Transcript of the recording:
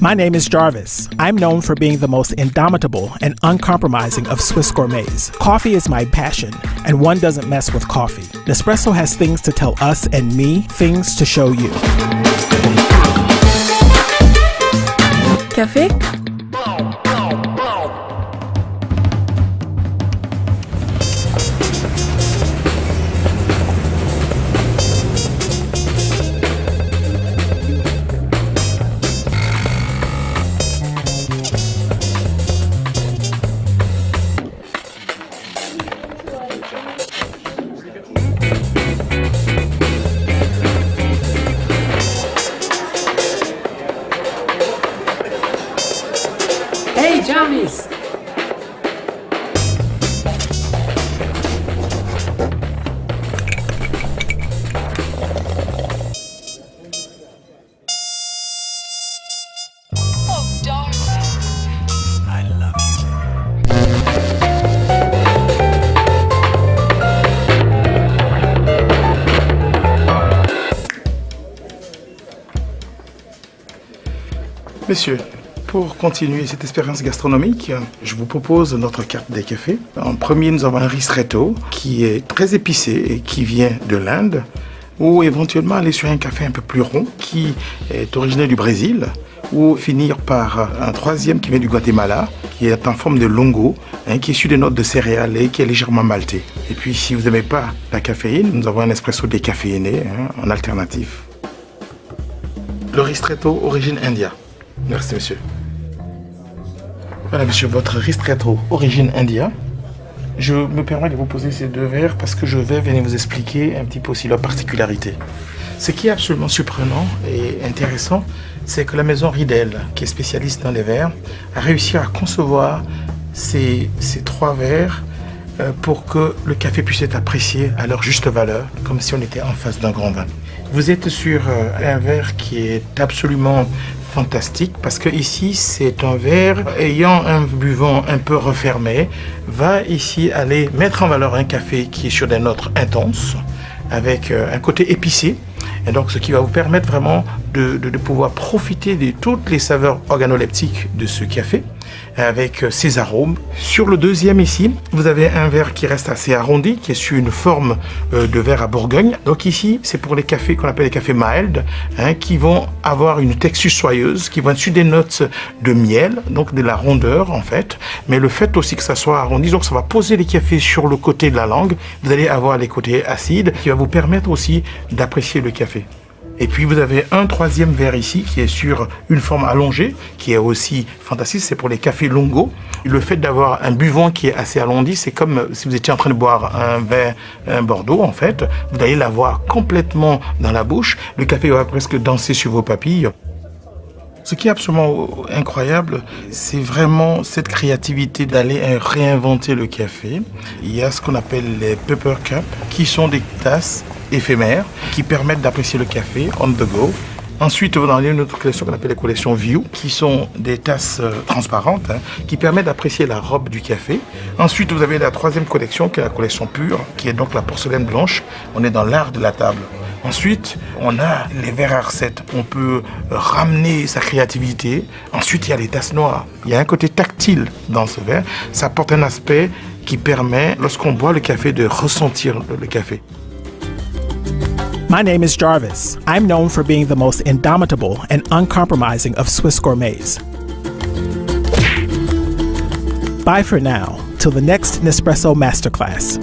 My name is Jarvis. I'm known for being the most indomitable and uncompromising of Swiss gourmets. Coffee is my passion, and one doesn't mess with coffee. Nespresso has things to tell us and me, things to show you. Café? Hey, Jarvis! Oh, darling. I love you. Messieurs, pour continuer cette expérience gastronomique, je vous propose notre carte des cafés. En premier, nous avons un ristretto qui est très épicé et qui vient de l'Inde, ou éventuellement aller sur un café un peu plus rond qui est originaire du Brésil, ou finir par un troisième qui vient du Guatemala, qui est en forme de longo, qui est issu des notes de céréales et qui est légèrement malté. Et puis, si vous n'aimez pas la caféine, nous avons un espresso décaféiné en alternative. Le ristretto origine India. Merci, monsieur. Voilà, monsieur, votre ristretto origine India. Je me permets de vous poser ces deux verres parce que je vais venir vous expliquer un petit peu aussi leur particularité. Ce qui est absolument surprenant et intéressant, c'est que la maison Riedel, qui est spécialiste dans les verres, a réussi à concevoir ces trois verres pour que le café puisse être apprécié à leur juste valeur, comme si on était en face d'un grand vin. Vous êtes sur un verre qui est absolument fantastique parce que ici c'est un verre ayant un buvant un peu refermé va ici aller mettre en valeur un café qui est sur des notes intenses avec un côté épicé et donc ce qui va vous permettre vraiment de pouvoir profiter de toutes les saveurs organoleptiques de ce café avec ses arômes. Sur le deuxième ici, vous avez un verre qui reste assez arrondi, qui est sur une forme de verre à Bourgogne. Donc ici, c'est pour les cafés qu'on appelle les cafés mild, qui vont avoir une texture soyeuse, qui vont être sur des notes de miel, donc de la rondeur en fait. Mais le fait aussi que ça soit arrondi, donc ça va poser les cafés sur le côté de la langue. Vous allez avoir les côtés acides, qui va vous permettre aussi d'apprécier le café. Et puis vous avez un troisième verre ici qui est sur une forme allongée, qui est aussi fantastique, c'est pour les cafés longo. Le fait d'avoir un buvant qui est assez alourdi, c'est comme si vous étiez en train de boire un vin, un Bordeaux en fait. Vous allez l'avoir complètement dans la bouche, le café va presque danser sur vos papilles. Ce qui est absolument incroyable, c'est vraiment cette créativité d'aller réinventer le café. Il y a ce qu'on appelle les Pepper Cups, qui sont des tasses éphémères qui permettent d'apprécier le café on the go. Ensuite, vous avez une autre collection qu'on appelle les collections View, qui sont des tasses transparentes qui permettent d'apprécier la robe du café. Ensuite, vous avez la troisième collection qui est la collection pure, qui est donc la porcelaine blanche. On est dans l'art de la table. Ensuite, on a les verres à recettes. On peut ramener sa créativité. Ensuite, il y a les tasses noires. Il y a un côté tactile dans ce verre. Ça apporte un aspect qui permet, lorsqu'on boit le café, de ressentir le café. My name is Jarvis. I'm known for being the most indomitable and uncompromising of Swiss gourmets. Bye for now, till the next Nespresso Masterclass.